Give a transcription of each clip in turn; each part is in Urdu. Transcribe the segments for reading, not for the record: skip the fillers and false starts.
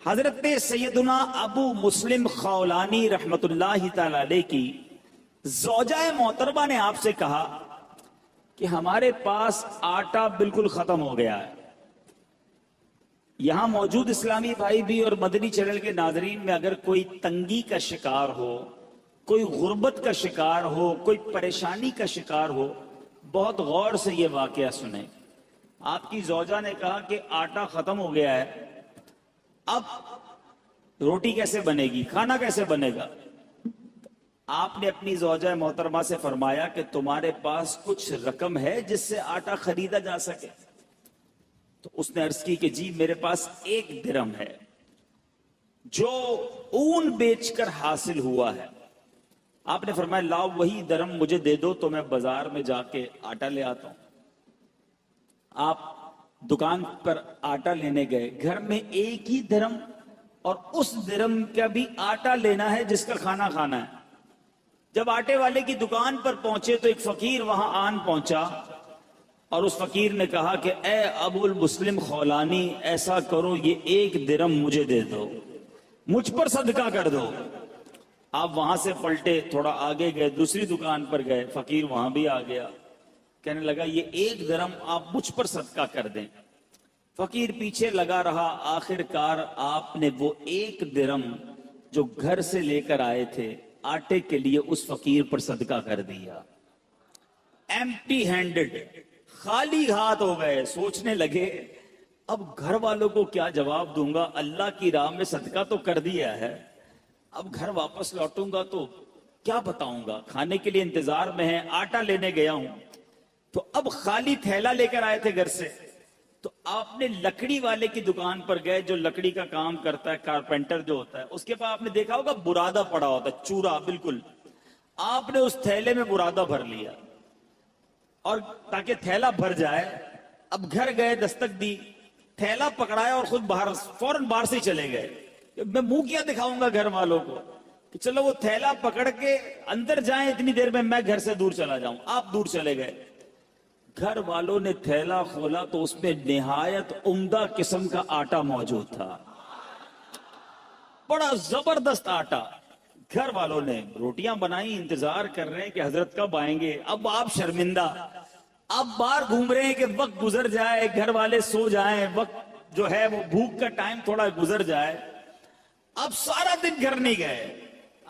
حضرت سیدنا ابو مسلم خولانی رحمت اللہ تعالی علیہ کی زوجہ محترمہ نے آپ سے کہا کہ ہمارے پاس آٹا بالکل ختم ہو گیا ہے. یہاں موجود اسلامی بھائی بھی اور مدنی چینل کے ناظرین میں اگر کوئی تنگی کا شکار ہو، کوئی غربت کا شکار ہو، کوئی پریشانی کا شکار ہو، بہت غور سے یہ واقعہ سنیں. آپ کی زوجہ نے کہا کہ آٹا ختم ہو گیا ہے، اب روٹی کیسے بنے گی، کھانا کیسے بنے گا؟ آپ نے اپنی زوجہ محترمہ سے فرمایا کہ تمہارے پاس کچھ رقم ہے جس سے آٹا خریدا جا سکے؟ تو اس نے عرض کی کہ جی میرے پاس 1 درہم ہے جو اون بیچ کر حاصل ہوا ہے. آپ نے فرمایا لاؤ وہی درہم مجھے دے دو تو میں بازار میں جا کے آٹا لے آتا ہوں. آپ دکان پر آٹا لینے گئے، گھر میں 1 ہی درہم اور اس درہم کا بھی آٹا لینا ہے جس کا کھانا کھانا ہے. جب آٹے والے کی دکان پر پہنچے تو ایک فقیر وہاں آن پہنچا اور اس فقیر نے کہا کہ اے ابو المسلم خولانی، ایسا کرو یہ 1 درہم مجھے دے دو، مجھ پر صدقہ کر دو. آپ وہاں سے پلٹے، تھوڑا آگے گئے، دوسری دکان پر گئے، فقیر وہاں بھی آ گیا، کہنے لگا یہ 1 درہم آپ مجھ پر صدقہ کر دیں. فقیر پیچھے لگا رہا، آخر کار آپ نے وہ 1 درہم جو گھر سے لے کر آئے تھے آٹے کے لیے اس فقیر پر صدقہ کر دیا. ایمپٹی ہینڈڈ، خالی ہاتھ ہو گئے. سوچنے لگے اب گھر والوں کو کیا جواب دوں گا، اللہ کی راہ میں صدقہ تو کر دیا ہے، اب گھر واپس لوٹوں گا تو کیا بتاؤں گا، کھانے کے لیے انتظار میں ہے، آٹا لینے گیا ہوں. تو اب خالی تھیلا لے کر آئے تھے گھر سے. تو آپ نے لکڑی والے کی دکان پر گئے جو لکڑی کا کام کرتا ہے، کارپینٹر جو ہوتا ہے، اس کے پاس آپ نے دیکھا ہوگا برادہ پڑا ہوتا ہے، چورا بالکل. آپ نے اس تھیلے میں برادہ بھر لیا اور تاکہ تھیلا بھر جائے، اب گھر گئے، دستک دی، تھیلا پکڑایا اور خود فوراً باہر سے چلے گئے. میں منہ کیا دکھاؤں گا گھر والوں کو کہ چلو وہ تھیلا پکڑ کے اندر جائیں، اتنی دیر میں گھر سے دور چلا جاؤں. آپ دور چلے گئے. گھر والوں نے تھیلا کھولا تو اس میں نہایت عمدہ قسم کا آٹا موجود تھا، بڑا زبردست آٹا. گھر والوں نے روٹیاں بنائی، انتظار کر رہے ہیں کہ حضرت کب آئیں گے. اب آپ شرمندہ، اب باہر گھوم رہے ہیں کہ وقت گزر جائے، گھر والے سو جائیں، وقت جو ہے وہ بھوک کا ٹائم تھوڑا گزر جائے. اب سارا دن گھر نہیں گئے.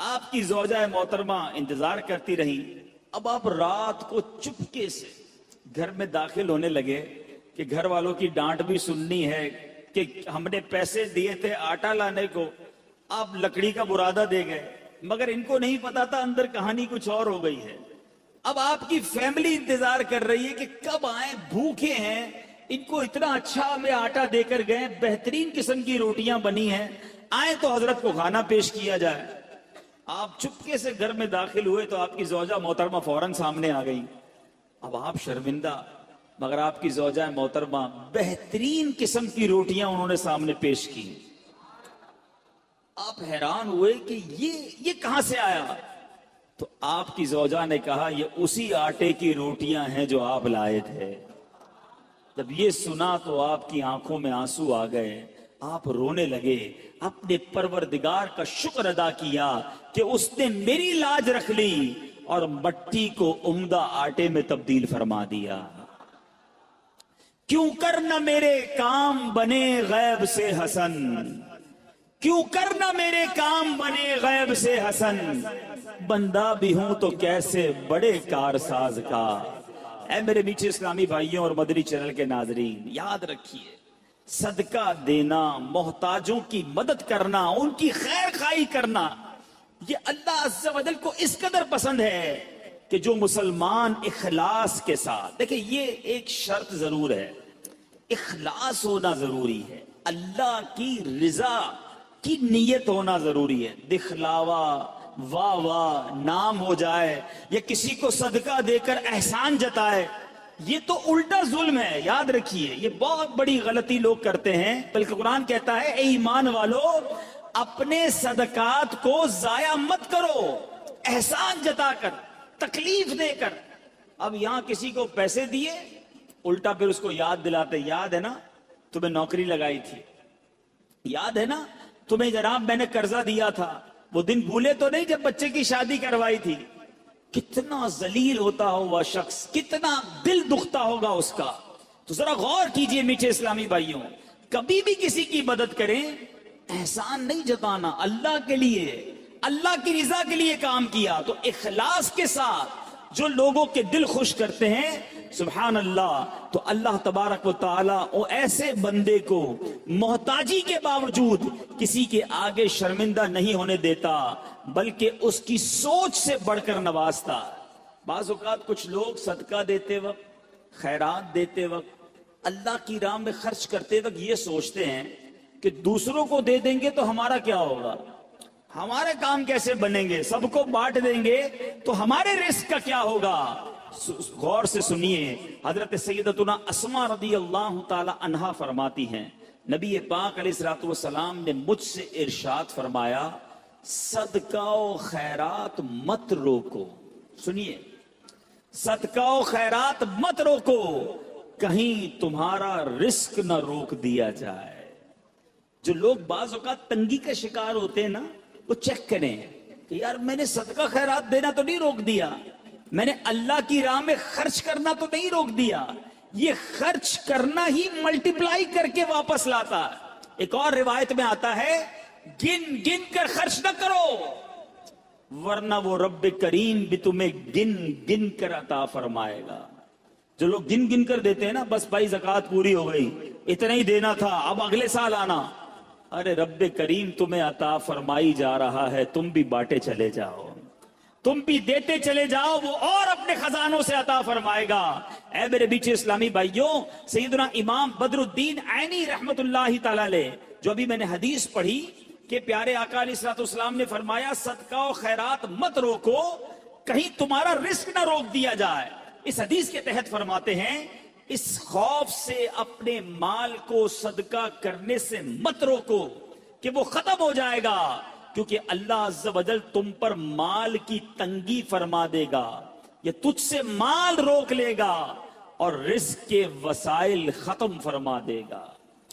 آپ کی زوجہ محترمہ انتظار کرتی رہی. اب آپ رات کو چپکے سے گھر میں داخل ہونے لگے کہ گھر والوں کی ڈانٹ بھی سننی ہے کہ ہم نے پیسے دیے تھے آٹا لانے کو، آپ لکڑی کا برادہ دے گئے. مگر ان کو نہیں پتا تھا اندر کہانی کچھ اور ہو گئی ہے. اب آپ کی فیملی انتظار کر رہی ہے کہ کب آئیں، بھوکے ہیں، ان کو اتنا اچھا ہمیں آٹا دے کر گئے، بہترین قسم کی روٹیاں بنی ہیں، آئیں تو حضرت کو کھانا پیش کیا جائے. آپ چپکے سے گھر میں داخل ہوئے تو آپ کی زوجہ محترمہ فوراً سامنے آ گئی. اب آپ شرمندہ، مگر آپ کی زوجہ محترمہ بہترین قسم کی روٹیاں انہوں نے سامنے پیش کی. آپ حیران ہوئے کہ یہ کہاں سے آیا؟ تو آپ کی زوجہ نے کہا یہ اسی آٹے کی روٹیاں ہیں جو آپ لائے تھے. جب یہ سنا تو آپ کی آنکھوں میں آنسو آ گئے. آپ رونے لگے، اپنے پروردگار کا شکر ادا کیا کہ اس نے میری لاج رکھ لی اور مٹی کو عمدہ آٹے میں تبدیل فرما دیا. کیوں کرنا میرے کام بنے غیب سے حسن، کیوں کرنا میرے کام بنے غیب سے حسن، بندہ بھی ہوں تو کیسے بڑے کارساز کا. اے میرے میٹھے اسلامی بھائیوں اور مدنی چینل کے ناظرین، یاد رکھیے صدقہ دینا، محتاجوں کی مدد کرنا، ان کی خیر خواہی کرنا، یہ اللہ عز و جل کو اس قدر پسند ہے کہ جو مسلمان اخلاص کے ساتھ، دیکھیں یہ ایک شرط ضرور ہے، اخلاص ہونا ضروری ہے، اللہ کی رضا کی نیت ہونا ضروری ہے. دکھلاوا، واہ واہ، نام ہو جائے یا کسی کو صدقہ دے کر احسان جتائے، یہ تو الٹا ظلم ہے. یاد رکھیے یہ بہت بڑی غلطی لوگ کرتے ہیں. بلکہ قرآن کہتا ہے اے ایمان والو اپنے صدقات کو ضائع مت کرو، احسان جتا کر، تکلیف دے کر. اب یہاں کسی کو پیسے دیے، الٹا پھر اس کو یاد دلاتے، یاد ہے نا تمہیں نوکری لگائی تھی، یاد ہے نا تمہیں جناب میں نے قرضہ دیا تھا، وہ دن بھولے تو نہیں جب بچے کی شادی کروائی تھی؟ کتنا ذلیل ہوتا ہوگا شخص، کتنا دل دکھتا ہوگا اس کا۔ تو ذرا غور کیجئے میٹھے اسلامی بھائیوں، کبھی بھی کسی کی مدد کریں احسان نہیں جتانا، اللہ کے لیے، اللہ کی رضا کے لیے کام کیا تو اخلاص کے ساتھ جو لوگوں کے دل خوش کرتے ہیں، سبحان اللہ، تو اللہ تبارک و تعالی وہ ایسے بندے کو محتاجی کے باوجود کسی کے آگے شرمندہ نہیں ہونے دیتا، بلکہ اس کی سوچ سے بڑھ کر نوازتا۔ بعض اوقات کچھ لوگ صدقہ دیتے وقت، خیرات دیتے وقت، اللہ کی راہ میں خرچ کرتے وقت یہ سوچتے ہیں کہ دوسروں کو دے دیں گے تو ہمارا کیا ہوگا، ہمارے کام کیسے بنیں گے، سب کو بانٹ دیں گے تو ہمارے رزق کا کیا ہوگا۔ غور سے سنیے، حضرت سیدتنا اسماء رضی اللہ تعالی عنہا فرماتی ہیں، نبی پاک علیہ الصلوۃ والسلام نے مجھ سے ارشاد فرمایا، صدقہ و خیرات مت روکو۔ سنیے، صدقہ و خیرات مت روکو، کہیں تمہارا رزق نہ روک دیا جائے۔ جو لوگ بعض اوقات تنگی کا شکار ہوتے ہیں نا، وہ چیک کریں کہ یار میں نے صدقہ خیرات دینا تو نہیں روک دیا، میں نے اللہ کی راہ میں خرچ کرنا تو نہیں روک دیا، یہ خرچ کرنا ہی ملٹیپلائی کر کے واپس لاتا ہے۔ ایک اور روایت میں آتا ہے، گن گن کر خرچ نہ کرو ورنہ وہ رب کریم بھی تمہیں گن گن کر عطا فرمائے گا۔ جو لوگ گن گن کر دیتے ہیں نا، بس بھائی زکوٰۃ پوری ہو گئی، اتنا ہی دینا تھا، اب اگلے سال آنا، ارے رب کریم تمہیں عطا فرمائی جا رہا ہے، تم بھی بانٹے چلے جاؤ، تم بھی دیتے چلے جاؤ، وہ اور اپنے خزانوں سے عطا فرمائے گا۔ اے میرے بیچے اسلامی بھائیوں، سیدنا امام بدر الدین عینی رحمت اللہ تعالی علیہ، جو ابھی میں نے حدیث پڑھی کہ پیارے آقا علیہ الصلوۃ والسلام نے فرمایا صدقہ و خیرات مت روکو، کہیں تمہارا رزق نہ روک دیا جائے۔ اس حدیث کے تحت فرماتے ہیں، اس خوف سے اپنے مال کو صدقہ کرنے سے مت روکو کہ وہ ختم ہو جائے گا، کیونکہ اللہ عز و جل تم پر مال کی تنگی فرما دے گا، یہ تجھ سے مال روک لے گا اور رزق کے وسائل ختم فرما دے گا۔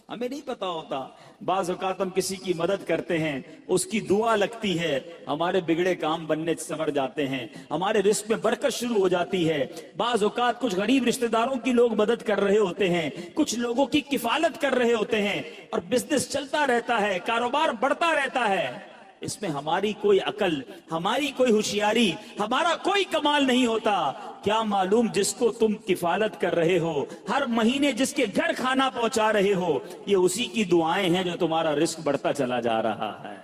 ہمیں نہیں پتا ہوتا، بعض اوقات ہم کسی کی مدد کرتے ہیں، اس کی دعا لگتی ہے، ہمارے بگڑے کام بننے سنور جاتے ہیں، ہمارے رزق میں برکت شروع ہو جاتی ہے۔ بعض اوقات کچھ غریب رشتہ داروں کی لوگ مدد کر رہے ہوتے ہیں، کچھ لوگوں کی کفالت کر رہے ہوتے ہیں، اور بزنس چلتا رہتا ہے، کاروبار بڑھتا رہتا ہے۔ اس میں ہماری کوئی عقل، ہماری کوئی ہوشیاری، ہمارا کوئی کمال نہیں ہوتا۔ کیا معلوم جس کو تم کفالت کر رہے ہو، ہر مہینے جس کے گھر کھانا پہنچا رہے ہو، یہ اسی کی دعائیں ہیں جو تمہارا رزق بڑھتا چلا جا رہا ہے،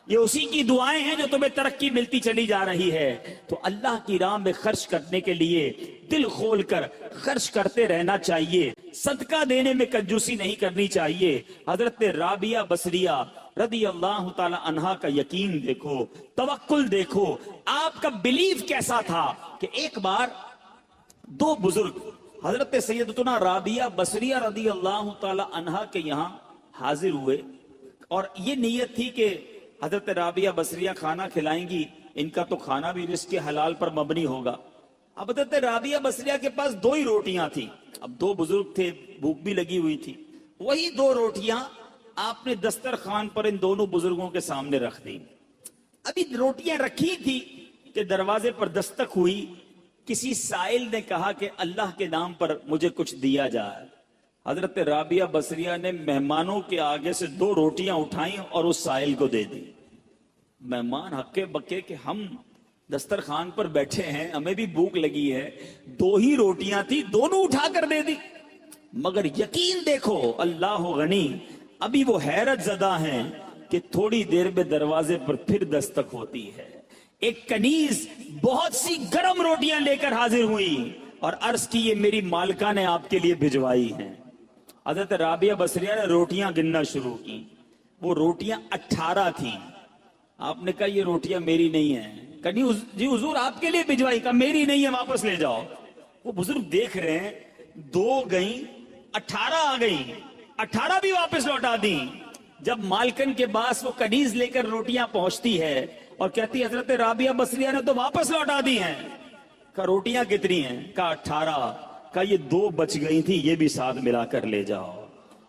یہ اسی کی دعائیں ہیں جو تمہیں ترقی ملتی چلی جا رہی ہے۔ تو اللہ کی راہ میں خرچ کرنے کے لیے دل کھول کر خرچ کرتے رہنا چاہیے، صدقہ دینے میں کنجوسی نہیں کرنی چاہیے۔ حضرت رابعہ بصریہ رضی اللہ تعالی عنہا کا یقین دیکھو، توکل دیکھو، آپ کا بلیف کیسا تھا کہ ایک بار دو بزرگ حضرت سیدتنا رابعہ بصریہ رضی اللہ تعالی عنہا کے یہاں حاضر ہوئے، اور یہ نیت تھی کہ حضرت رابعہ بصریہ کھانا کھلائیں گی، ان کا تو کھانا بھی رزق کے حلال پر مبنی ہوگا۔ اب حضرت رابعہ بصریہ کے پاس دو ہی روٹیاں تھیں، اب دو بزرگ تھے، بھوک بھی لگی ہوئی تھی، وہی دو روٹیاں آپ نے دسترخوان پر ان دونوں بزرگوں کے سامنے رکھ دی۔ ابھی روٹیاں رکھی تھی کہ دروازے پر دستک ہوئی، کسی سائل نے کہا کہ اللہ کے نام پر مجھے کچھ دیا جائے۔ حضرت رابعہ بصریہ نے مہمانوں کے آگے سے دو روٹیاں اٹھائیں اور اس سائل کو دے دی۔ مہمان ہکے بکے کہ ہم دسترخوان پر بیٹھے ہیں، ہمیں بھی بھوک لگی ہے، دو ہی روٹیاں تھی، دونوں اٹھا کر دے دی۔ مگر یقین دیکھو، اللہ غنی، ابھی وہ حیرت زدہ ہیں کہ تھوڑی دیر میں دروازے پر پھر دستک ہوتی ہے، ایک کنیز بہت سی گرم روٹیاں لے کر حاضر ہوئی اور عرض کی، یہ میری مالکہ نے آپ کے لیے بھجوائی ہیں۔ حضرت رابعہ بصریہ نے روٹیاں گننا شروع کی، وہ روٹیاں 18 تھیں۔ آپ نے کہا یہ روٹیاں میری نہیں ہیں۔ کہا جی حضور آپ کے لیے بھجوائی، کہا میری نہیں ہے، واپس لے جاؤ۔ وہ بزرگ دیکھ رہے ہیں، 2 گئیں، 18 آ گئیں، 18 بھی واپس لوٹا دیں۔ جب مالکن کے پاس وہ کنیز لے کر روٹیاں پہنچتی ہے اور کہتی حضرت رابعہ بصریہ نے تو واپس لوٹا دی ہیں۔ کہا روٹیاں کتنی ہیں؟ کہا 18۔ کہا یہ 2 بچ گئی تھی، یہ بھی ساتھ ملا کر لے جاؤ۔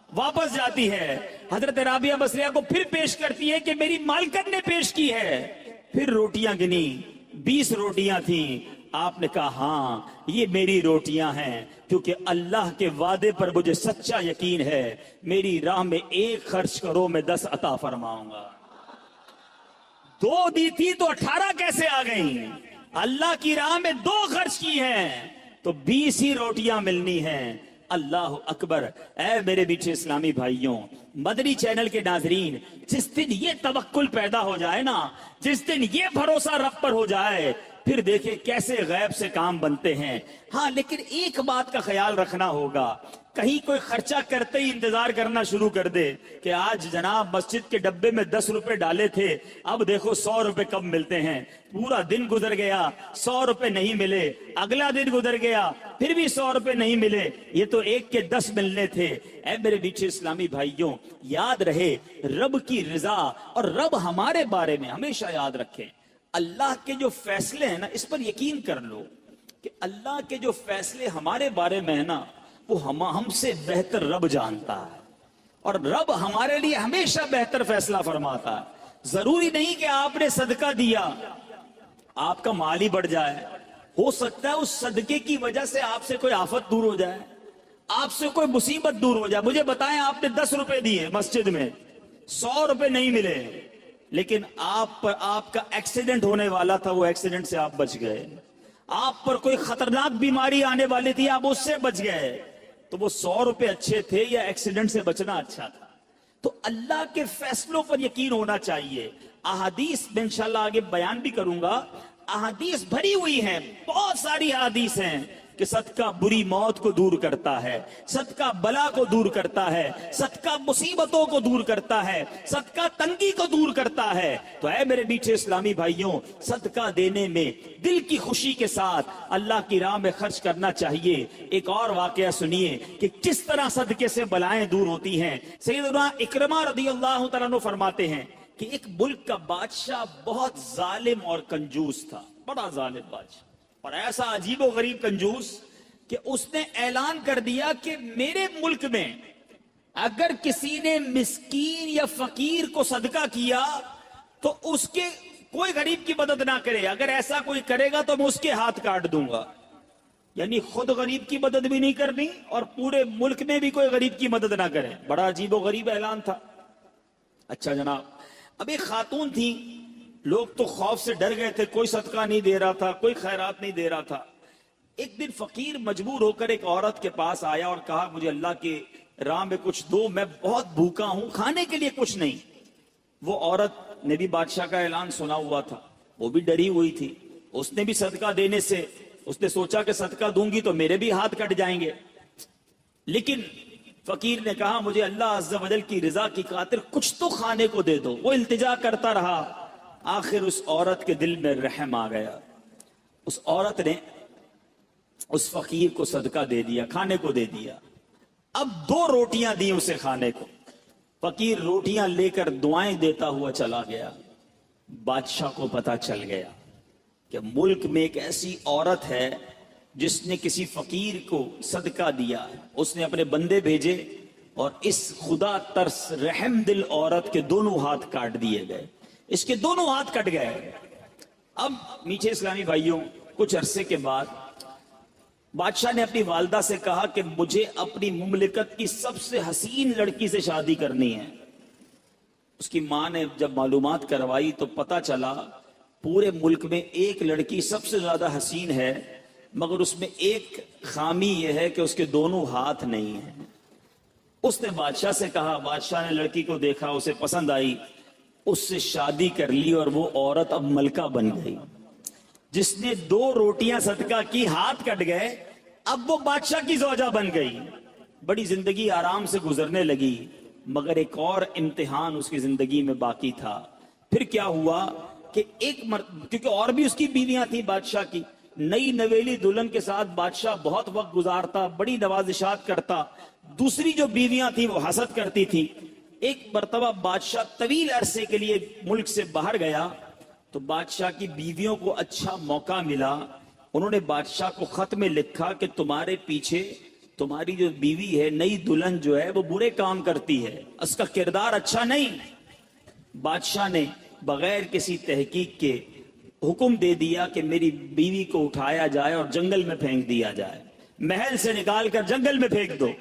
واپس جاتی ہے، حضرت رابعہ بصریہ کو پھر پیش کرتی ہے کہ میری مالکن نے پیش کی ہے، پھر روٹیاں گنی، 20 روٹیاں تھیں، آپ نے کہا ہاں یہ میری روٹیاں ہیں، کیونکہ اللہ کے وعدے پر مجھے سچا یقین ہے، میری راہ میں 1 خرچ کرو میں 10 عطا فرماؤں گا۔ 2 دی تھی تو 18 کیسے آ گئیں؟ اللہ کی راہ میں 2 خرچ کی ہیں تو 20 ہی روٹیاں ملنی ہیں۔ اللہ اکبر۔ اے میرے میٹھے اسلامی بھائیوں، مدنی چینل کے ناظرین، جس دن یہ توکل پیدا ہو جائے نا، جس دن یہ بھروسہ رب پر ہو جائے، پھر دیکھیں کیسے غیب سے کام بنتے ہیں۔ ہاں لیکن ایک بات کا خیال رکھنا ہوگا، کہیں کوئی خرچہ کرتے ہی انتظار کرنا شروع کر دے کہ آج جناب مسجد کے ڈبے میں 10 روپے ڈالے تھے، اب دیکھو 100 روپے کب ملتے ہیں، پورا دن گزر گیا 100 روپے نہیں ملے، اگلا دن گزر گیا پھر بھی 100 روپے نہیں ملے، یہ تو 1 کے 10 ملنے تھے۔ اے میرے میٹھے اسلامی بھائیوں، یاد رہے رب کی رضا اور رب ہمارے بارے میں ہمیشہ یاد رکھیں، اللہ کے جو فیصلے ہیں نا، اس پر یقین کر لو کہ اللہ کے جو فیصلے ہمارے بارے میں ہیں نا، وہ ہم سے بہتر رب جانتا ہے، اور رب ہمارے لیے ہمیشہ بہتر فیصلہ فرماتا ہے۔ ضروری نہیں کہ آپ نے صدقہ دیا آپ کا مال ہی بڑھ جائے، ہو سکتا ہے اس صدقے کی وجہ سے آپ سے کوئی آفت دور ہو جائے، آپ سے کوئی مصیبت دور ہو جائے۔ مجھے بتائیں، آپ نے 10 روپے دیے مسجد میں، 100 روپے نہیں ملے، لیکن آپ پر آپ کا ایکسیڈنٹ ہونے والا تھا، وہ ایکسیڈنٹ سے آپ بچ گئے، آپ پر کوئی خطرناک بیماری آنے والی تھی، آپ اس سے بچ گئے، تو وہ 100 روپے اچھے تھے یا ایکسیڈنٹ سے بچنا اچھا تھا؟ تو اللہ کے فیصلوں پر یقین ہونا چاہیے۔ احادیث میں انشاءاللہ آگے بیان بھی کروں گا، احادیث بھری ہوئی ہیں، بہت ساری احادیث ہیں کہ صدقہ بری موت کو دور کرتا ہے، صدقہ بلا کو دور کرتا ہے، صدقہ مصیبتوں کو دور کرتا ہے، صدقہ تنگی کو دور کرتا ہے۔ تو اے میرے میٹھے اسلامی بھائیوں، صدقہ دینے میں دل کی خوشی کے ساتھ اللہ کی راہ میں خرچ کرنا چاہیے۔ ایک اور واقعہ سنیے کہ کس طرح صدقے سے بلائیں دور ہوتی ہیں۔ سیدنا اکرمہ رضی اللہ تعالیٰ عنہ فرماتے ہیں کہ ایک ملک کا بادشاہ بہت ظالم اور کنجوس تھا، بڑا ظالم بادشاہ، اور ایسا عجیب و غریب کنجوس کہ اس نے اعلان کر دیا کہ میرے ملک میں اگر کسی نے مسکین یا فقیر کو صدقہ کیا تو اس کے کوئی غریب کی مدد نہ کرے، اگر ایسا کوئی کرے گا تو میں اس کے ہاتھ کاٹ دوں گا۔ یعنی خود غریب کی مدد بھی نہیں کرنی اور پورے ملک میں بھی کوئی غریب کی مدد نہ کرے۔ بڑا عجیب و غریب اعلان تھا۔ اچھا جناب، اب ایک خاتون تھی، لوگ تو خوف سے ڈر گئے تھے، کوئی صدقہ نہیں دے رہا تھا، کوئی خیرات نہیں دے رہا تھا۔ ایک دن فقیر مجبور ہو کر ایک عورت کے پاس آیا اور کہا مجھے اللہ کے راہ میں کچھ دو، میں بہت بھوکا ہوں، کھانے کے لیے کچھ نہیں۔ وہ عورت نے بھی بادشاہ کا اعلان سنا ہوا تھا، وہ بھی ڈری ہوئی تھی، اس نے بھی صدقہ دینے سے اس نے سوچا کہ صدقہ دوں گی تو میرے بھی ہاتھ کٹ جائیں گے، لیکن فقیر نے کہا مجھے اللہ عز و جل کی رضا کی خاطر کچھ تو کھانے کو دے دو۔ وہ التجا کرتا رہا، آخر اس عورت کے دل میں رحم آ گیا، اس عورت نے اس فقیر کو صدقہ دے دیا، کھانے کو دے دیا۔ اب 2 روٹیاں دی اسے کھانے کو، فقیر روٹیاں لے کر دعائیں دیتا ہوا چلا گیا۔ بادشاہ کو پتا چل گیا کہ ملک میں ایک ایسی عورت ہے جس نے کسی فقیر کو صدقہ دیا۔ اس نے اپنے بندے بھیجے اور اس خدا ترس رحم دل عورت کے دونوں ہاتھ کاٹ دیے گئے، اس کے دونوں ہاتھ کٹ گئے۔ اب میٹھے اسلامی بھائیوں، کچھ عرصے کے بعد بادشاہ نے اپنی والدہ سے کہا کہ مجھے اپنی مملکت کی سب سے حسین لڑکی سے شادی کرنی ہے۔ اس کی ماں نے جب معلومات کروائی تو پتا چلا پورے ملک میں ایک لڑکی سب سے زیادہ حسین ہے، مگر اس میں ایک خامی یہ ہے کہ اس کے دونوں ہاتھ نہیں ہیں۔ اس نے بادشاہ سے کہا، بادشاہ نے لڑکی کو دیکھا، اسے پسند آئی، اس سے شادی کر لی اور وہ عورت اب ملکہ بن گئی۔ جس نے 2 روٹیاں صدقہ کی، ہاتھ کٹ گئے، اب وہ بادشاہ کی زوجہ بن گئی، بڑی زندگی آرام سے گزرنے لگی۔ مگر ایک اور امتحان اس کی زندگی میں باقی تھا۔ پھر کیا ہوا کہ کیونکہ اور بھی اس کی بیویاں تھیں بادشاہ کی، نئی نویلی دلہن کے ساتھ بادشاہ بہت وقت گزارتا، بڑی نوازشات کرتا، دوسری جو بیویاں تھیں وہ حسد کرتی تھی۔ ایک مرتبہ بادشاہ طویل عرصے کے لیے ملک سے باہر گیا تو بادشاہ کی بیویوں کو اچھا موقع ملا، انہوں نے بادشاہ کو خط میں لکھا کہ تمہارے پیچھے تمہاری جو بیوی ہے نئی دلہن جو ہے وہ برے کام کرتی ہے, اس کا کردار اچھا نہیں. بادشاہ نے بغیر کسی تحقیق کے حکم دے دیا کہ میری بیوی کو اٹھایا جائے اور جنگل میں پھینک دیا جائے, محل سے نکال کر جنگل میں پھینک دو.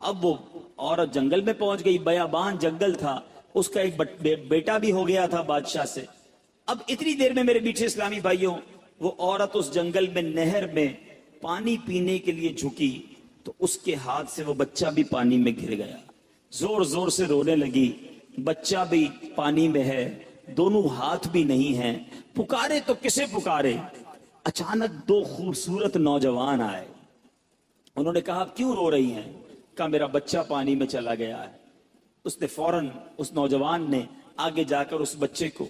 اب وہ عورت جنگل میں پہنچ گئی, بیابان جنگل تھا, اس کا ایک بیٹا بھی ہو گیا تھا بادشاہ سے. اب اتنی دیر میں میرے میٹھے اسلامی بھائیوں, وہ عورت اس جنگل میں نہر میں پانی پینے کے لیے جھکی تو اس کے ہاتھ سے وہ بچہ بھی پانی میں گر گیا. زور زور سے رونے لگی, بچہ بھی پانی میں ہے, دونوں ہاتھ بھی نہیں ہیں, پکارے تو کسے پکارے. اچانک دو خوبصورت نوجوان آئے, انہوں نے کہا کیوں رو رہی ہیں؟ کہا میرا بچہ پانی میں چلا گیا ہے. اس نے فوراً اس نوجوان نے آگے جا کر اس بچے کو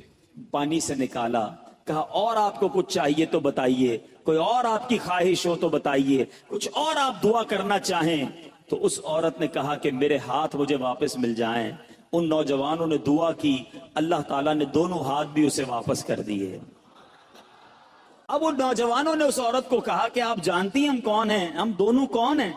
پانی سے نکالا, کہا اور آپ کو کچھ چاہیے تو بتائیے, کوئی اور آپ کی خواہش ہو تو بتائیے, کچھ اور آپ دعا کرنا چاہیں. تو اس عورت نے کہا کہ میرے ہاتھ مجھے واپس مل جائیں. ان نوجوانوں نے دعا کی, اللہ تعالیٰ نے دونوں ہاتھ بھی اسے واپس کر دیے. اب ان نوجوانوں نے اس عورت کو کہا کہ آپ جانتی ہیں ہم کون ہیں, ہم دونوں کون ہیں؟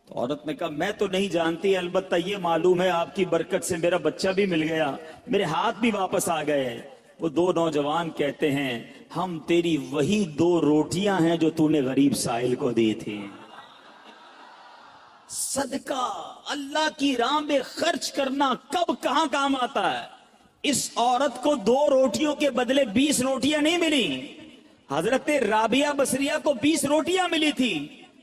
تو عورت نے کہا میں تو نہیں جانتی, البتہ یہ معلوم ہے آپ کی برکت سے میرا بچہ بھی مل گیا, میرے ہاتھ بھی واپس آ گئے. وہ دو نوجوان کہتے ہیں ہم تیری وہی 2 روٹیاں ہیں جو تو نے غریب سائل کو دی تھی. صدقہ اللہ کی راہ میں خرچ کرنا کب کہاں کام آتا ہے. اس عورت کو 2 روٹیوں کے بدلے 20 روٹیاں نہیں ملی. حضرت رابعہ بصریہ کو 20 روٹیاں ملی تھی.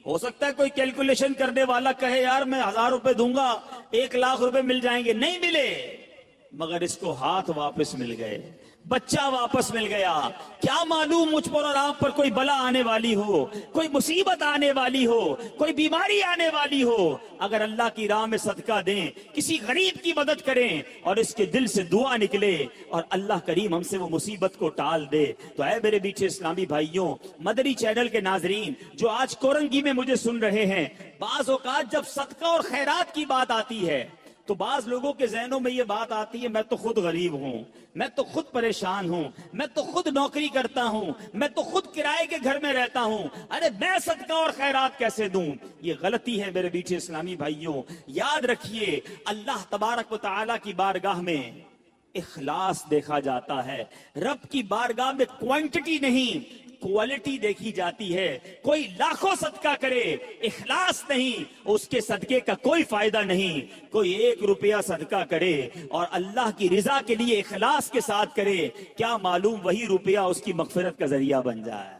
ہو سکتا ہے کوئی کیلکولیشن کرنے والا کہے یار میں 1000 روپے دوں گا 1 لاکھ روپے مل جائیں گے. نہیں ملے, مگر اس کو ہاتھ واپس مل گئے, بچہ واپس مل گیا. کیا معلوم مجھ پر اور آپ پر کوئی بلا آنے والی ہو, کوئی مصیبت آنے والی ہو, کوئی بیماری آنے والی ہو, اگر اللہ کی راہ میں صدقہ دیں, کسی غریب کی مدد کریں اور اس کے دل سے دعا نکلے اور اللہ کریم ہم سے وہ مصیبت کو ٹال دے. تو اے میرے بیٹھے اسلامی بھائیوں, مدری چینل کے ناظرین جو آج کورنگی میں مجھے سن رہے ہیں, بعض اوقات جب صدقہ اور خیرات کی بات آتی ہے تو بعض لوگوں کے ذہنوں میں یہ بات آتی ہے میں تو خود غریب ہوں, میں تو خود پریشان ہوں, میں تو خود نوکری کرتا ہوں, میں تو خود کرائے کے گھر میں رہتا ہوں, ارے میں صدقہ اور خیرات کیسے دوں. یہ غلطی ہے میرے بیٹھے اسلامی بھائیوں. یاد رکھیے اللہ تبارک و تعالیٰ کی بارگاہ میں اخلاص دیکھا جاتا ہے. رب کی بارگاہ میں کوانٹٹی نہیں کوالٹی دیکھی جاتی ہے. کوئی لاکھوں صدقہ کرے اخلاص نہیں, اس کے صدقے کا کوئی فائدہ نہیں. کوئی 1 روپیہ صدقہ کرے اور اللہ کی رضا کے لیے اخلاص کے ساتھ کرے, کیا معلوم وہی روپیہ اس کی مغفرت کا ذریعہ بن جائے.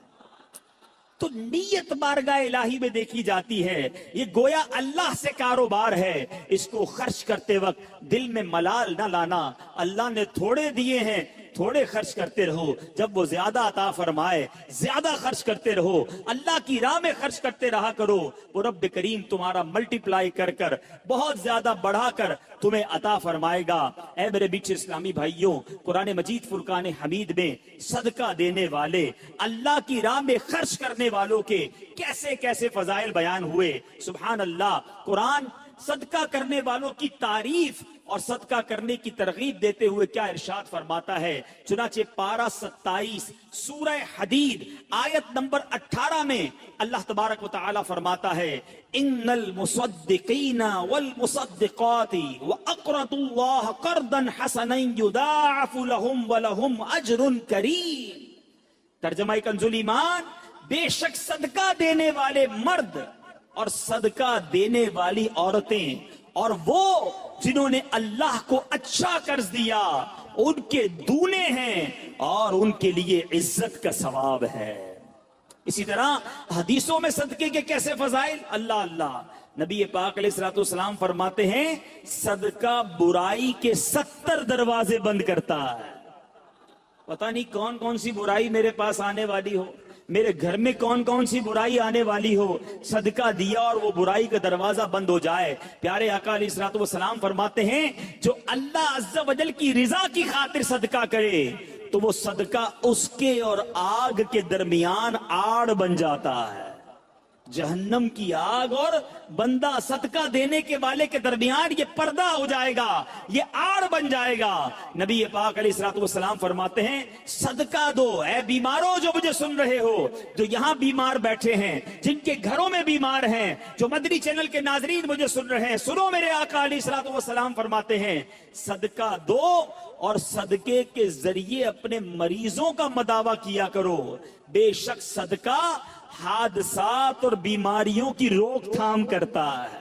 تو نیت بارگاہ الہی میں دیکھی جاتی ہے. یہ گویا اللہ سے کاروبار ہے. اس کو خرچ کرتے وقت دل میں ملال نہ لانا, اللہ نے تھوڑے دیے ہیں تھوڑے خرچ کرتے رہو, جب وہ زیادہ عطا فرمائے زیادہ خرچ کرتے رہو, اللہ کی راہ میں خرچ کرتے رہا کرو. وہ رب کریم تمہارا ملٹیپلائی کر کر بہت زیادہ بڑھا کر تمہیں عطا فرمائے گا. اے میرے بیچ اسلامی بھائیوں, قرآن مجید فرقان حمید میں صدقہ دینے والے, اللہ کی راہ میں خرچ کرنے والوں کے کیسے کیسے فضائل بیان ہوئے. سبحان اللہ. قرآن صدقہ کرنے والوں کی تعریف اور صدقہ کرنے کی ترغیب دیتے ہوئے کیا ارشاد فرماتا ہے. چنانچہ پارہ 27 سورہ حدید آیت نمبر 18 میں اللہ تبارک و تعالی فرماتا ہے ان المصدقین والمصدقات واقرضوا اللہ قرضا حسنا یضاعف لهم ولهم اجر کریم. ترجمہ کنز ایمان, بے شک صدقہ دینے والے مرد اور صدقہ دینے والی عورتیں اور وہ جنہوں نے اللہ کو اچھا قرض دیا ان کے دونے ہیں اور ان کے لیے عزت کا ثواب ہے. اسی طرح حدیثوں میں صدقے کے کیسے فضائل, اللہ اللہ. نبی پاک علیہ الصلوۃ والسلام فرماتے ہیں صدقہ برائی کے 70 دروازے بند کرتا ہے. پتہ نہیں کون کون سی برائی میرے پاس آنے والی ہو, میرے گھر میں کون کون سی برائی آنے والی ہو, صدقہ دیا اور وہ برائی کا دروازہ بند ہو جائے. پیارے آقا علیہ الصلوۃ والسلام فرماتے ہیں جو اللہ عز و جل کی رضا کی خاطر صدقہ کرے تو وہ صدقہ اس کے اور آگ کے درمیان آڑ بن جاتا ہے. جہنم کی آگ اور بندہ صدقہ دینے کے والے کے درمیان یہ پردہ ہو جائے گا، یہ آڑ بن جائے گا۔ نبی پاک علیہ الصلوۃ والسلام فرماتے ہیں صدقہ دو اے بیماروں جو مجھے سن رہے ہو، جو یہاں بیمار بیٹھے ہیں، جن کے گھروں میں بیمار ہیں، جو مدنی چینل کے ناظرین مجھے سن رہے ہیں، سنو میرے آقا علیہ الصلوۃ والسلام فرماتے ہیں صدقہ دو اور صدقے کے ذریعے اپنے مریضوں کا مداوا کیا کرو، بے شک صدقہ حادثات اور بیماریوں کی روک تھام کرتا ہے،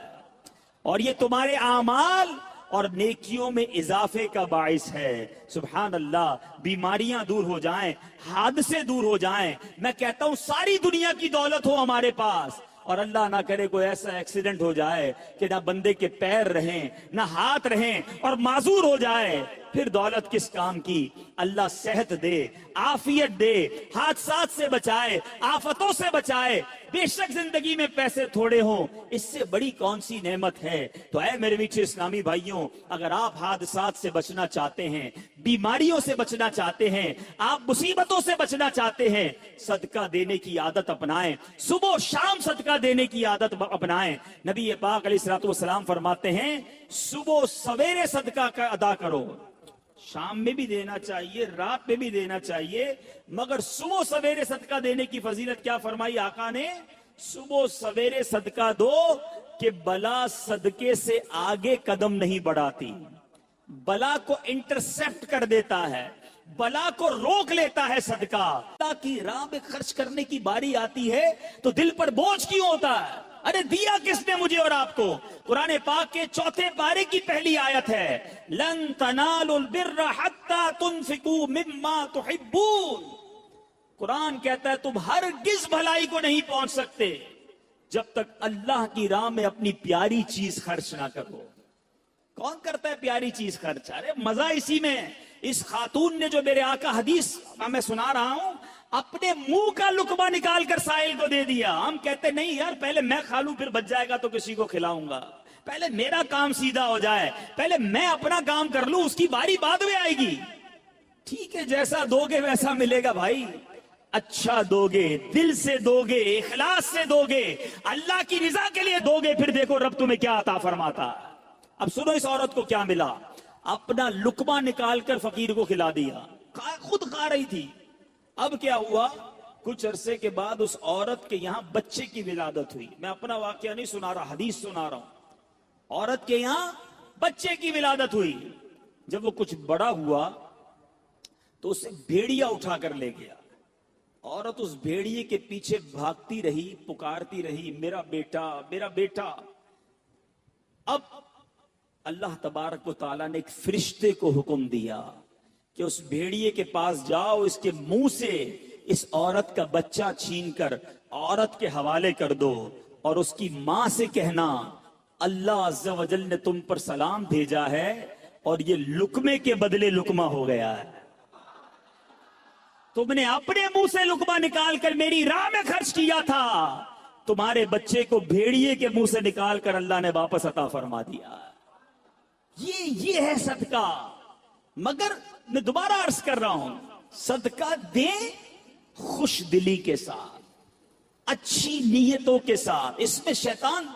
اور یہ تمہارے اعمال اور نیکیوں میں اضافے کا باعث ہے۔ سبحان اللہ، بیماریاں دور ہو جائیں، حادثے دور ہو جائیں، میں کہتا ہوں ساری دنیا کی دولت ہو ہمارے پاس، اور اللہ نہ کرے کوئی ایسا ایکسیڈنٹ ہو جائے کہ نہ بندے کے پیر رہیں نہ ہاتھ رہیں اور معذور ہو جائے، پھر دولت کس کام کی؟ اللہ صحت دے، عافیت دے، حادثات سے بچائے، آفتوں سے بچائے۔ بے شک زندگی میں پیسے تھوڑے ہوں، اس سے بڑی کون سی نعمت ہے؟ تو اے میرے میٹھے اسلامی بھائیوں، اگر آپ حادثات سے بچنا چاہتے ہیں، بیماریوں سے بچنا چاہتے ہیں، آپ مصیبتوں سے بچنا چاہتے ہیں، صدقہ دینے کی عادت اپنائیں، صبح و شام صدقہ دینے کی عادت اپنائیں۔ نبی پاک علیہ الصلوۃ والسلام فرماتے ہیں صبح سویرے صدقہ کا ادا کرو، شام میں بھی دینا چاہیے، رات میں بھی دینا چاہیے، مگر صبح سویرے صدقہ دینے کی فضیلت کیا فرمائی آقا نے؟ صبح سویرے صدقہ دو کہ بلا صدقے سے آگے قدم نہیں بڑھاتی، بلا کو انٹرسپٹ کر دیتا ہے، بلا کو روک لیتا ہے صدقہ۔ اللہ کی راہ میں خرچ کرنے کی باری آتی ہے تو دل پر بوجھ کیوں ہوتا ہے؟ ارے دیا کس نے مجھے اور آپ کو؟ قرآن پاک کے 4 پارے کی پہلی آیت ہے لن تنالوا البر حتى تنفقوا مما تحبون۔ قرآن کہتا ہے تم ہرگز بھلائی کو نہیں پہنچ سکتے جب تک اللہ کی راہ میں اپنی پیاری چیز خرچ نہ کرو۔ کون کرتا ہے پیاری چیز خرچ؟ ارے مزہ اسی میں۔ اس خاتون نے جو میرے آقا حدیث میں سنا رہا ہوں اپنے منہ کا لقمہ نکال کر سائل کو دے دیا۔ ہم کہتے نہیں یار پہلے میں کھا لوں پھر بچ جائے گا تو کسی کو کھلاؤں گا، پہلے میرا کام سیدھا ہو جائے، پہلے میں اپنا کام کر لوں، اس کی باری بعد میں آئے گی۔ ٹھیک ہے جیسا دو گے ویسا ملے گا بھائی، اچھا دو گے، دل سے دو گے، اخلاص سے دو گے، اللہ کی رضا کے لیے دو گے، پھر دیکھو رب تمہیں کیا عطا فرماتا۔ اب سنو اس عورت کو کیا ملا، اپنا لقمہ نکال کر فقیر کو کھلا دیا، خود کھا رہی تھی۔ اب کیا ہوا، کچھ عرصے کے بعد اس عورت کے یہاں بچے کی ولادت ہوئی۔ میں اپنا واقعہ نہیں سنا رہا، حدیث سنا رہا ہوں۔ عورت کے یہاں بچے کی ولادت ہوئی۔ جب وہ کچھ بڑا ہوا تو اسے بھیڑیا اٹھا کر لے گیا۔ عورت اس بھیڑیے کے پیچھے بھاگتی رہی، پکارتی رہی میرا بیٹا میرا بیٹا۔ اب اللہ تبارک و تعالیٰ نے ایک فرشتے کو حکم دیا کہ اس بھیڑیے کے پاس جاؤ، اس کے منہ سے اس عورت کا بچہ چھین کر عورت کے حوالے کر دو، اور اس کی ماں سے کہنا اللہ عز و جل نے تم پر سلام بھیجا ہے اور یہ لقمے کے بدلے لقمہ ہو گیا ہے۔ تم نے اپنے منہ سے لقمہ نکال کر میری راہ میں خرچ کیا تھا، تمہارے بچے کو بھیڑیے کے منہ سے نکال کر اللہ نے واپس عطا فرما دیا۔ یہ ہے صدقہ۔ مگر میں دوبارہ عرض کر رہا ہوں، صدقہ دیں خوش دلی کے ساتھ، اچھی نیتوں کے ساتھ۔ اس میں شیطان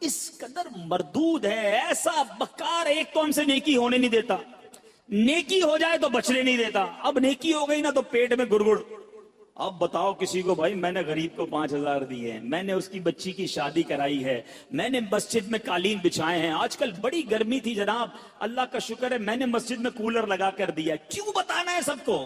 اس قدر مردود ہے، ایسا بکار، ایک تو ہم سے نیکی ہونے نہیں دیتا، نیکی ہو جائے تو بچنے نہیں دیتا، اب نیکی ہو گئی نا تو پیٹ میں گڑگڑ۔ اب بتاؤ کسی کو بھائی میں نے غریب کو 5,000 دیے ہیں، میں نے اس کی بچی کی شادی کرائی ہے، میں نے مسجد میں قالین بچھائے ہیں، آج کل بڑی گرمی تھی جناب، اللہ کا شکر ہے میں نے مسجد میں کولر لگا کر دیا۔ کیوں بتانا ہے سب کو؟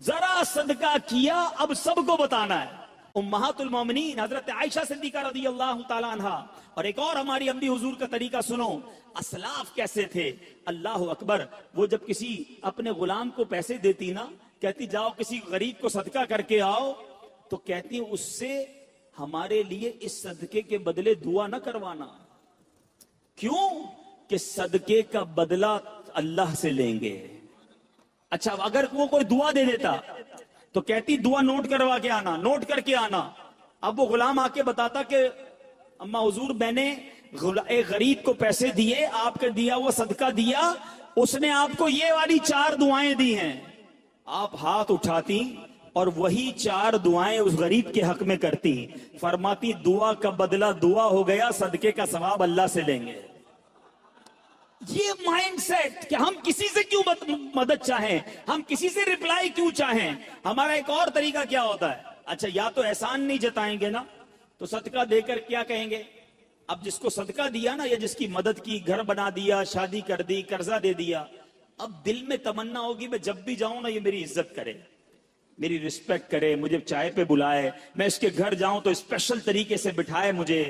ذرا صدقہ کیا اب سب کو بتانا ہے۔ امہات المومنین حضرت عائشہ صدیقہ رضی اللہ تعالی عنہا، اور ایک اور ہماری امی حضور کا طریقہ سنو، اسلاف کیسے تھے، اللہ اکبر۔ وہ جب کسی اپنے غلام کو پیسے دیتی نا، کہتی جاؤ کسی غریب کو صدقہ کر کے آؤ، تو کہتی اس سے ہمارے لیے اس صدقے کے بدلے دعا نہ کروانا۔ کیوں؟ کہ صدقے کا بدلہ اللہ سے لیں گے۔ اچھا اگر وہ کوئی دعا دے دیتا تو کہتی دعا نوٹ کروا کے آنا، نوٹ کر کے آنا۔ اب وہ غلام آ کے بتاتا کہ اما حضور میں نے ایک غریب کو پیسے دیے، آپ کا دیا وہ صدقہ دیا، اس نے آپ کو یہ والی 4 دعائیں دی ہیں۔ آپ ہاتھ اٹھاتی اور وہی 4 دعائیں اس غریب کے حق میں کرتی، فرماتی دعا کا بدلہ دعا ہو گیا، صدقے کا ثواب اللہ سے لیں گے۔ یہ مائنڈ سیٹ کہ ہم کسی سے کیوں مدد چاہیں، ہم کسی سے ریپلائی کیوں چاہیں۔ ہمارا ایک اور طریقہ کیا ہوتا ہے، اچھا یا تو احسان نہیں جتائیں گے نا، تو صدقہ دے کر کیا کہیں گے؟ اب جس کو صدقہ دیا نا، یا جس کی مدد کی، گھر بنا دیا، شادی کر دی، قرضہ دے دیا، اب دل میں تمنا ہوگی میں جب بھی جاؤں نا یہ میری عزت کرے، میری رسپیکٹ کرے، مجھے چائے پہ بلائے، میں اس کے گھر جاؤں تو اسپیشل طریقے سے بٹھائے مجھے۔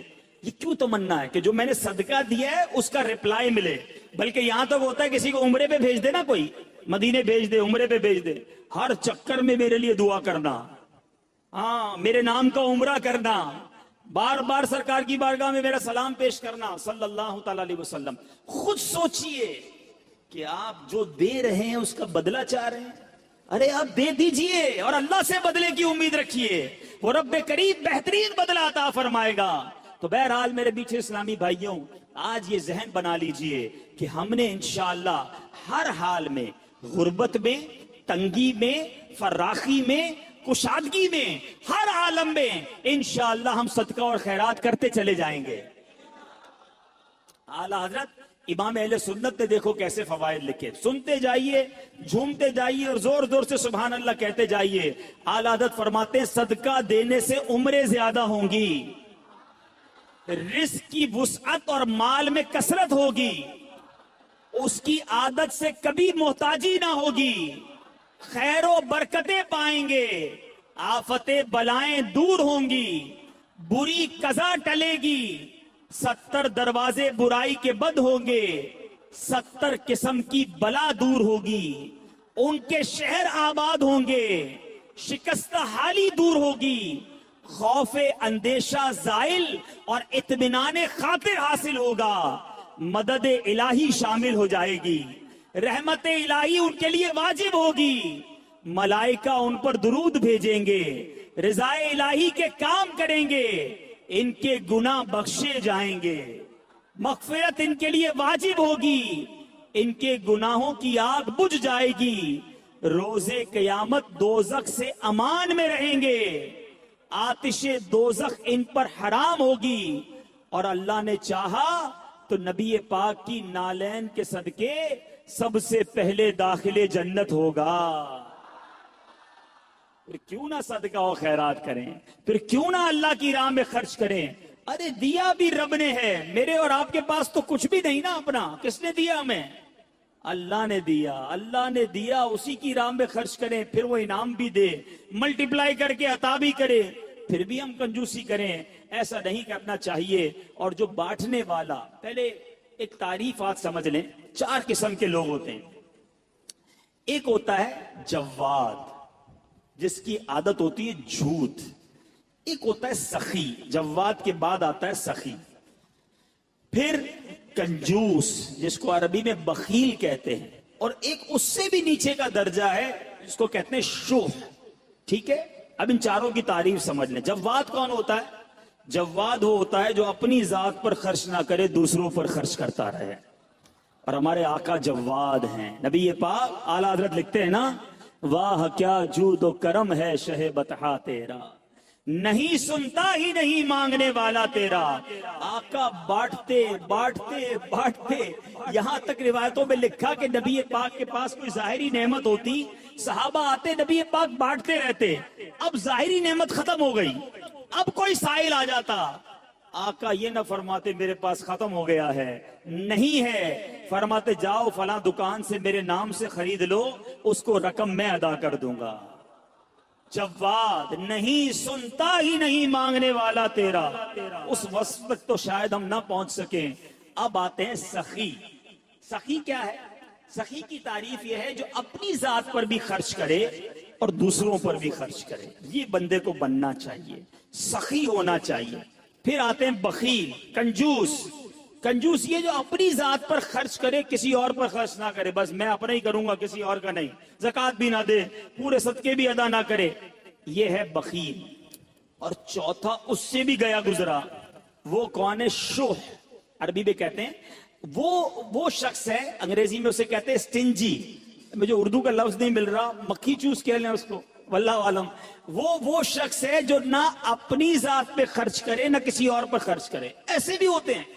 یہ کیوں تمنا ہے کہ جو میں نے صدقہ دیا ہے اس کا ریپلائی ملے؟ بلکہ یہاں تک ہوتا ہے کسی کو عمرے پہ بھیج دے نا، کوئی مدینے بھیج دے، عمرے پہ بھیج دے، ہر چکر میں میرے لیے دعا کرنا، ہاں میرے نام کا عمرہ کرنا، بار بار سرکار کی بارگاہ میں میرا سلام پیش کرنا صلی اللہ تعالی علیہ وسلم۔ خود سوچئے کہ آپ جو دے رہے ہیں اس کا بدلہ چاہ رہے ہیں، ارے آپ دے دیجئے اور اللہ سے بدلے کی امید رکھیے، وہ رب کریم بہترین بدلہ عطا فرمائے گا۔ تو بہرحال میرے بیچے اسلامی بھائیوں، آج یہ ذہن بنا لیجئے کہ ہم نے انشاءاللہ ہر حال میں، غربت میں، تنگی میں، فراخی میں، کشادگی میں، ہر عالم میں انشاءاللہ ہم صدقہ اور خیرات کرتے چلے جائیں گے۔ اعلیٰ حضرت امام اہل سنت نے دیکھو کیسے فوائد لکھے، سنتے جائیے، جھومتے جائیے اور زور زور سے سبحان اللہ کہتے جائیے۔ اعلیٰ حضرت فرماتے ہیں صدقہ دینے سے عمریں زیادہ ہوں گی، رزق کی وسعت اور مال میں کثرت ہوگی، اس کی عادت سے کبھی محتاجی نہ ہوگی، خیر و برکتیں پائیں گے، آفتیں بلائیں دور ہوں گی، بری قضا ٹلے گی، 70 دروازے برائی کے بند ہوں گے، 70 قسم کی بلا دور ہوگی، ان کے شہر آباد ہوں گے، شکستہ حالی دور ہوگی، خوف اندیشہ زائل اور اطمینان خاطر حاصل ہوگا، مدد الہی شامل ہو جائے گی، رحمت الہی ان کے لیے واجب ہوگی، ملائکہ ان پر درود بھیجیں گے، رضا الہی کے کام کریں گے، ان کے گناہ بخشے جائیں گے، مغفرت ان کے لیے واجب ہوگی، ان کے گناہوں کی آگ بجھ جائے گی، روز قیامت دوزخ سے امان میں رہیں گے، آتش دوزخ ان پر حرام ہوگی، اور اللہ نے چاہا تو نبی پاک کی نالین کے صدقے سب سے پہلے داخل جنت ہوگا۔ پھر کیوں نہ صدقہ و خیرات کریں، پھر کیوں نہ اللہ کی راہ میں خرچ کریں؟ ارے دیا بھی رب نے ہے، میرے اور آپ کے پاس تو کچھ بھی نہیں نا اپنا، کس نے دیا ہمیں؟ اللہ نے دیا، اللہ نے دیا، اسی کی راہ میں خرچ کریں، پھر وہ انعام بھی دے، ملٹیپلائی کر کے عطا بھی کرے، پھر بھی ہم کنجوسی کریں، ایسا نہیں کرنا چاہیے۔ اور جو بانٹنے والا، پہلے ایک تعریف آج سمجھ لیں، 4 قسم کے لوگ ہوتے ہیں۔ ایک ہوتا ہے جواد، جس کی عادت ہوتی ہے جھوٹ۔ ایک ہوتا ہے سخی، جواد کے بعد آتا ہے سخی۔ پھر کنجوس، جس کو عربی میں بخیل کہتے ہیں، اور ایک اس سے بھی نیچے کا درجہ ہے جس کو کہتے ہیں شح۔ ٹھیک ہے، اب ان چاروں کی تعریف سمجھ لیں۔ جواد کون ہوتا ہے؟ جواد وہ ہوتا ہے جو اپنی ذات پر خرچ نہ کرے، دوسروں پر خرچ کرتا رہے، اور ہمارے آقا جواد ہیں۔ نبی پاک اعلیٰ حضرت لکھتے ہیں نا، واہ کیا جود و کرم ہے شہ بطحا تیرا، نہیں سنتا ہی نہیں مانگنے والا تیرا۔ آقا بانٹتے بانٹتے بانٹتے، یہاں تک روایتوں میں لکھا کہ نبی پاک کے پاس کوئی ظاہری نعمت ہوتی، صحابہ آتے، نبی پاک بانٹتے رہتے، اب ظاہری نعمت ختم ہو گئی، اب کوئی سائل آ جاتا، آقا یہ نہ فرماتے میرے پاس ختم ہو گیا ہے، نہیں ہے، فرماتے جاؤ فلاں دکان سے میرے نام سے خرید لو، اس کو رقم میں ادا کر دوں گا۔ جواد، نہیں سنتا ہی نہیں مانگنے والا تیرا، اس وصف تک تو شاید ہم نہ پہنچ سکیں۔ اب آتے ہیں سخی۔ سخی کیا ہے؟ سخی کی تعریف یہ ہے جو اپنی ذات پر بھی خرچ کرے اور دوسروں پر بھی خرچ کرے، یہ بندے کو بننا چاہیے، سخی ہونا چاہیے۔ پھر آتے ہیں بخیل، کنجوس۔ کنجوس یہ جو اپنی ذات پر خرچ کرے، کسی اور پر خرچ نہ کرے، بس میں اپنا ہی کروں گا، کسی اور کا نہیں، زکوٰۃ بھی نہ دے، پورے صدقے بھی ادا نہ کرے، یہ ہے بخیل۔ اور چوتھا اس سے بھی گیا گزرا، وہ کون ہے؟ شح، عربی میں کہتے ہیں وہ شخص ہے، انگریزی میں اسے کہتے ہیں سٹنجی، مجھے اردو کا لفظ نہیں مل رہا، مکھی چوس کہہ لیں اس کو، واللہ عالم وہ شخص ہے جو نہ اپنی ذات پہ خرچ کرے نہ کسی اور پر خرچ کرے. ایسے بھی ہوتے ہیں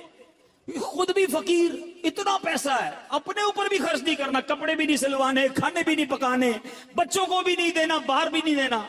خود بھی فقیر, اتنا پیسہ ہے, اپنے اوپر بھی خرچ نہیں کرنا, کپڑے بھی نہیں سلوانے, کھانے بھی نہیں پکانے, بچوں کو بھی نہیں دینا, باہر بھی نہیں دینا.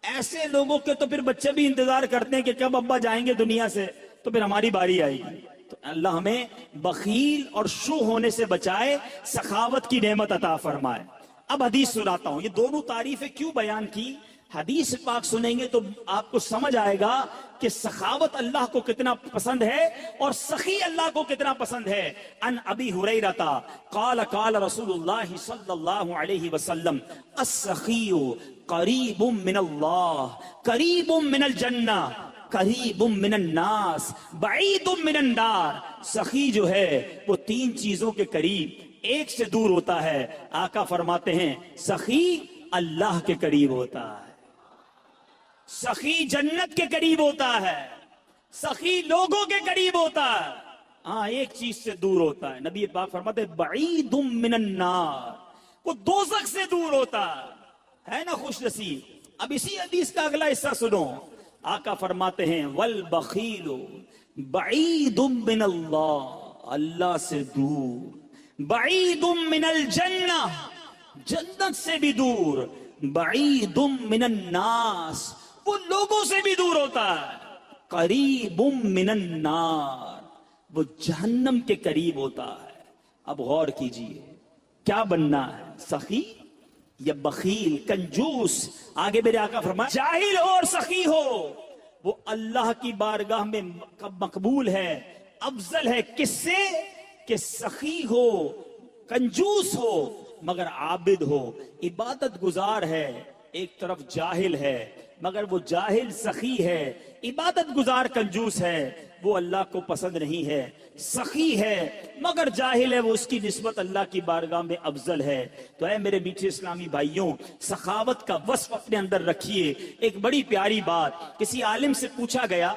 ایسے لوگوں کے تو پھر بچے بھی انتظار کرتے ہیں کہ کب ابا جائیں گے دنیا سے تو پھر ہماری باری آئے گی. تو اللہ ہمیں بخیل اور شو ہونے سے بچائے, سخاوت کی نعمت عطا فرمائے. اب حدیث سناتا ہوں. یہ دونوں تعریفیں کیوں بیان کی؟ حدیث پاک سنیں گے تو آپ کو سمجھ آئے گا کہ سخاوت اللہ کو کتنا پسند ہے اور سخی اللہ کو کتنا پسند ہے. ان ابی ہریرہ قال قال رسول اللہ صلی اللہ علیہ وسلم السخی قریب من اللہ قریب من الجنہ قریب من الناس بعید من النار. سخی جو ہے وہ تین چیزوں کے قریب, ایک سے دور ہوتا ہے. آقا فرماتے ہیں سخی اللہ کے قریب ہوتا ہے, سخی جنت کے قریب ہوتا ہے, سخی لوگوں کے قریب ہوتا ہے. ہاں ایک چیز سے دور ہوتا ہے. نبی پاک فرماتے ہیں بعید من النار, وہ دوزخ سے دور ہوتا ہے نا خوش نصیب. اب اسی حدیث کا اگلا حصہ سنو. آقا فرماتے ہیں والبخیل بعید من اللہ, اللہ سے دور, بعید من الجنہ, جنت سے بھی دور, بعید من الناس, وہ لوگوں سے بھی دور ہوتا ہے, قریب من النار, وہ جہنم کے قریب ہوتا ہے. اب غور کیجئے کیا بننا ہے, سخی یا بخیل, کنجوس؟ آگے میرے آقا فرمائے جاہل ہو اور سخی ہو وہ اللہ کی بارگاہ میں مقبول ہے, افضل ہے. کس سے؟ کہ سخی ہو, کنجوس ہو مگر عابد ہو, عبادت گزار ہے, ایک طرف جاہل ہے مگر وہ جاہل سخی ہے, عبادت گزار کنجوس ہے, وہ اللہ کو پسند نہیں ہے. سخی ہے مگر جاہل ہے, وہ اس کی نسبت اللہ کی بارگاہ میں افضل ہے. تو اے میرے میٹھے اسلامی بھائیوں, سخاوت کا وصف اپنے اندر رکھیے. ایک بڑی پیاری بات, کسی عالم سے پوچھا گیا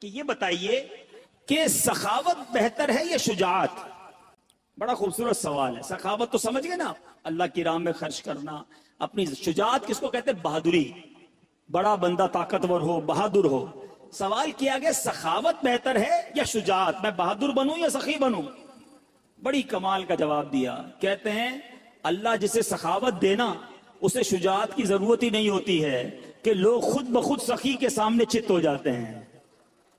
کہ یہ بتائیے کہ سخاوت بہتر ہے یا شجاعت؟ بڑا خوبصورت سوال ہے. سخاوت تو سمجھ گئے نا, اللہ کی راہ میں خرچ کرنا. اپنی شجاعت کس کو کہتے ہیں؟ بہادری, بڑا بندہ طاقتور ہو, بہادر ہو. سوال کیا گیا سخاوت بہتر ہے یا شجاعت, میں بہادر بنوں یا سخی بنوں؟ بڑی کمال کا جواب دیا. کہتے ہیں اللہ جسے سخاوت دینا اسے شجاعت کی ضرورت ہی نہیں ہوتی ہے کہ لوگ خود بخود سخی کے سامنے چت ہو جاتے ہیں,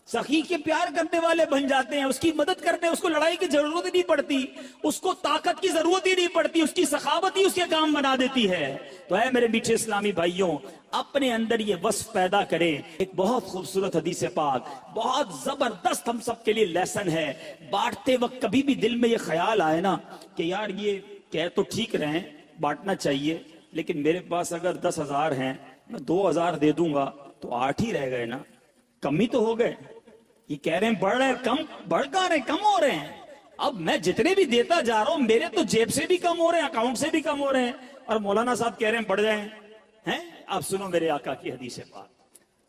سخی کے پیار کرنے والے بن جاتے ہیں, اس کی مدد کرتے ہیں, اس کو لڑائی کی ضرورت ہی نہیں پڑتی, اس کو طاقت کی ضرورت ہی نہیں پڑتی, اس کی سخاوت ہی اس کے کام بنا دیتی ہے. تو اے میرے میٹھے اسلامی بھائیوں, اپنے اندر یہ وصف پیدا کریں. ایک بہت خوبصورت حدیث پاک, بہت زبردست ہم سب کے لیے لیسن ہے. بانٹتے وقت کبھی بھی دل میں یہ خیال آئے نا کہ یار یہ کہہ تو ٹھیک رہے, بانٹنا چاہیے, لیکن میرے پاس اگر 10,000 ہیں, میں 2,000 دے دوں گا تو 8 ہی رہ گئے نا, کم ہی تو ہو گئے. یہ کہہ رہے ہیں بڑھ رہے ہیں, کم بڑھ کہاں رہے, کم ہو رہے ہیں. اب میں جتنے بھی دیتا جا رہا ہوں میرے تو جیب سے بھی کم ہو رہے ہیں, اکاؤنٹ سے بھی کم ہو رہے ہیں, اور مولانا صاحب کہہ رہے ہیں بڑھ جائیں ہیں. آپ سنو میرے آقا کی حدیث پاک,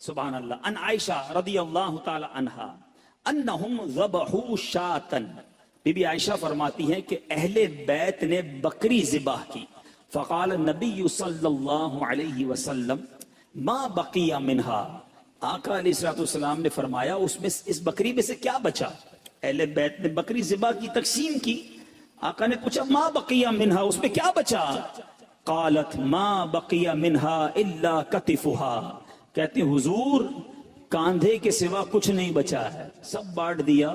سبحان اللہ. ان عائشہ رضی اللہ تعالی عنہا انہم ذبحوا شاۃ, بی بی عائشہ فرماتی ہیں کہ اہل بیت نے بکری ذبح کی. فقال النبی صلی اللہ علیہ وسلم ما بقی منہا, آقا علیہ السلام نے فرمایا اس میں اس بکری میں سے کیا بچا؟ اہل بیت نے بکری ذبح کی, تقسیم کی. آقا نے پوچھا ما بقی منہا, اس میں کیا بچا؟ قالت ما بقی منہا الا کتفها, کہتے ہیں حضور کاندھے کے سوا کچھ نہیں بچا ہے, سب بانٹ دیا,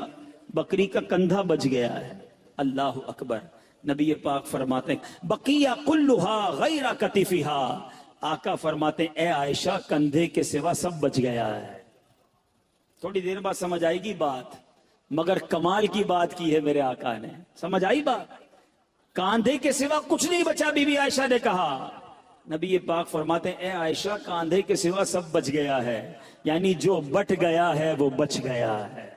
بکری کا کندھا بچ گیا ہے. اللہ اکبر. نبی پاک فرماتے ہیں بقیہ کلھا غیر کتفها, آقا فرماتے ہیں اے عائشہ کندھے کے سوا سب بچ گیا ہے. تھوڑی دیر بعد سمجھ آئے گی بات, مگر کمال کی بات کی ہے میرے آقا نے. سمجھ آئی بات؟ کاندھے کے سوا کچھ نہیں بچا, بی بی عائشہ نے کہا. نبی پاک فرماتے ہیں اے عائشہ کاندھے کے سوا سب بچ گیا ہے, یعنی جو بٹ گیا ہے وہ بچ گیا ہے.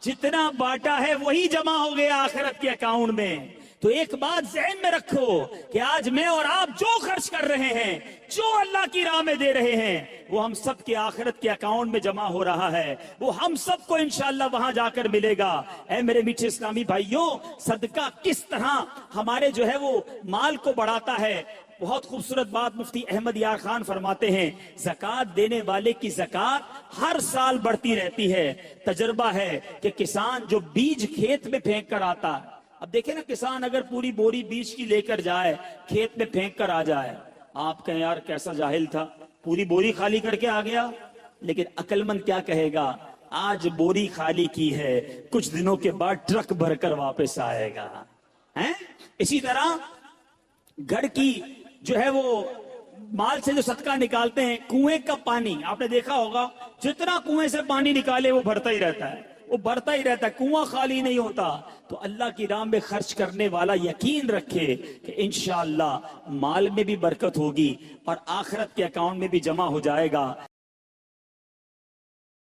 جتنا بانٹا ہے وہی جمع ہو گیا آخرت کے اکاؤنٹ میں. تو ایک بات ذہن میں رکھو کہ آج میں اور آپ جو خرچ کر رہے ہیں, جو اللہ کی راہ میں دے رہے ہیں, وہ ہم سب کے آخرت کے اکاؤنٹ میں جمع ہو رہا ہے, وہ ہم سب کو انشاءاللہ وہاں جا کر ملے گا. اے میرے میٹھے اسلامی بھائیوں, صدقہ کس طرح ہمارے جو ہے وہ مال کو بڑھاتا ہے, بہت خوبصورت بات مفتی احمد یار خان فرماتے ہیں، زکوٰۃ دینے والے کی زکوٰۃ ہر سال بڑھتی رہتی ہے۔ تجربہ ہے کہ کسان جو بیج کھیت میں پھینک کر آتا ہے، اب دیکھیں نا، کسان اگر پوری بوری بیج کی لے کر جائے، کھیت میں پھینک کر آ جائے، آپ کہیں یار کیسا جاہل تھا، پوری بوری خالی کر کے آ گیا۔ لیکن عقل مند کیا کہے گا، آج بوری خالی کی ہے، کچھ دنوں کے بعد ٹرک بھر کر واپس آئے گا۔ اسی طرح گھر کی جو ہے وہ مال سے جو صدقہ نکالتے ہیں، کنویں کا پانی آپ نے دیکھا ہوگا، جتنا کنویں سے پانی نکالے وہ بھرتا ہی رہتا ہے، وہ بھرتا ہی رہتا ہے، کنواں خالی نہیں ہوتا۔ تو اللہ کی راہ میں خرچ کرنے والا یقین رکھے کہ انشاءاللہ مال میں بھی برکت ہوگی اور آخرت کے اکاؤنٹ میں بھی جمع ہو جائے گا۔